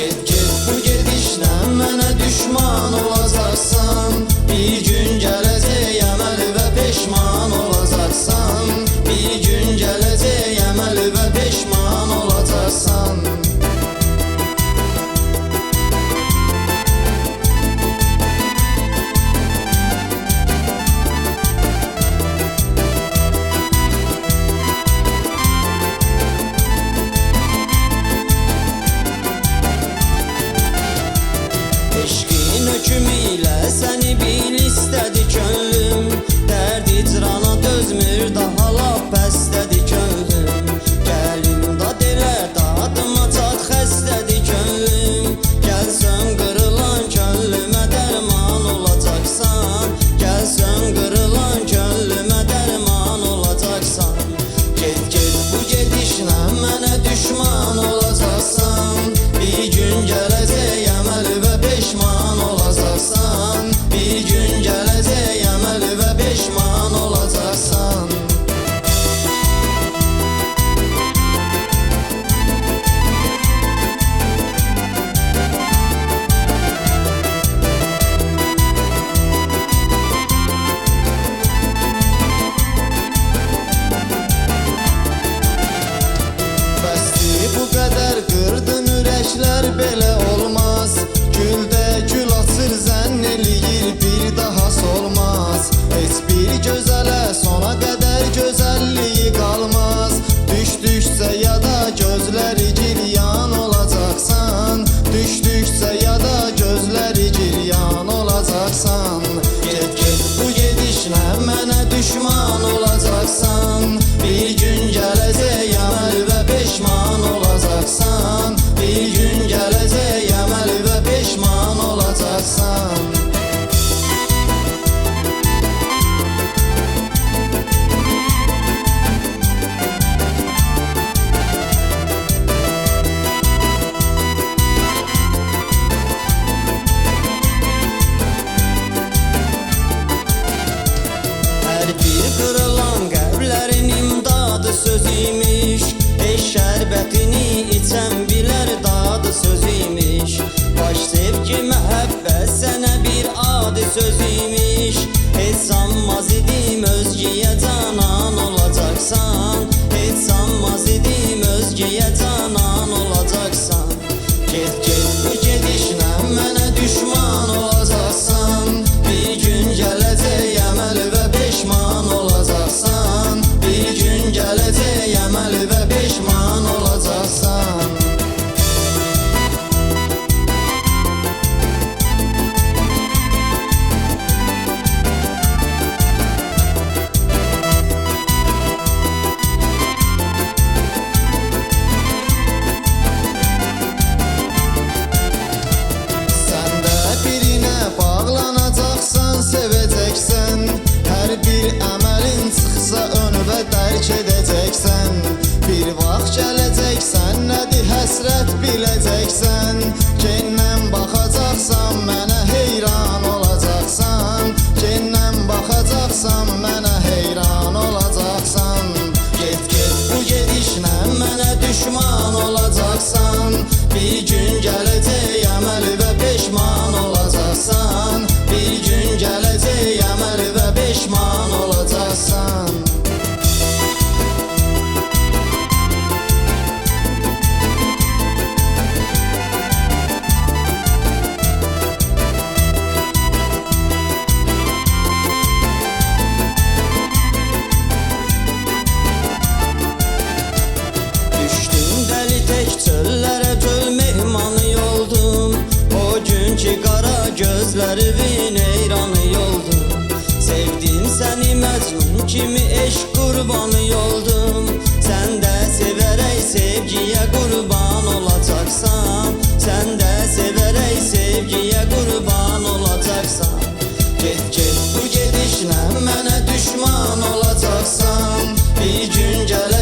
Get get bu gedişlə mənə düşman olacaqsan. Bir gün gələcək əməl və peşman olacaqsan. Bir gün gələcək əməl və peşman olacaqsan. Eşqin hökmü ilə səni bil istədi könlüm. Dərd icrana dözmür, daha lap bəstədi könlüm. Gəlim dad elə, dadıma çat xəstədi könlüm. Gəlsən qırılan könlümə dərman olacaqsan. Gəlsən qırılan könlümə dərman olacaqsan. Get get bu gedişlə mənə düşman olacaqsan. Bir gün gələcək əməl və peşman olacaqsan. Bir gün gələcək əməl və peşman olacaqsan. Bəsdir bu qədər qırdın ürəklər, belə olmaz. Güldə gül açır zənn eləyir, bir daha solmaz. Heç bir gözələ sona qədər gözəlliyi qalmaz. Düşdükcə yada gözləri giryan olacaqsan. Düşdükcə yada gözləri giryan olacaqsan. Get get bu gedişlə mənə düşman olacaqsan. Bir gün gələcək əməl və peşman olacaqsan. Bir gün gələcək əməl və peşman olacaqsan. Hər bir qırılan qəblərin imdadı söz imiş. Şərbətini içən bilər dadı söz imiş. Baş sevgi məhəbbət sənə bir adi söz imiş. Heç sanmaz idim özgəyə canan olacaqsan. Heç sanmaz idim özgəyə canan olacaqsan. Get get bu gedişlə mənə düşman olacaqsan. Bir gün gələcək əməl və peşman olacaqsan. Bir gün gələcək əməl və peşman olacaqsan. Sən də birinə bağlanacaqsan, sevəcəksən. Hər bir əməlin çıxsa önüvə dərk edəcəksən. Bir vaxt gələcəksən, nədir həsrət biləcəksən. Gendən baxacaqsan, mənə heyran olacaqsan. Gendən baxacaqsan, mənə heyran olacaqsan. Get get bu gedişlə mənə düşman olacaqsan. Bir gün gələcək əməl və peşman olacaqsan. Bir gün gələcək əməl və peşman olacaqsan. Düşdüm dəli tək çöllərə, göl mehmanı yoldum. O gün ki qara gözlərimin eyranı yoldum. Sevdim səni Məcnun kimi eşq qurbanı yoldum. Sən də sevərək sevgiyə qurban olacaqsan. Sən də sevərək sevgiyə qurban olacaqsan. Get get bu gedişlə mənə düşman olacaqsan. Bir gün gələ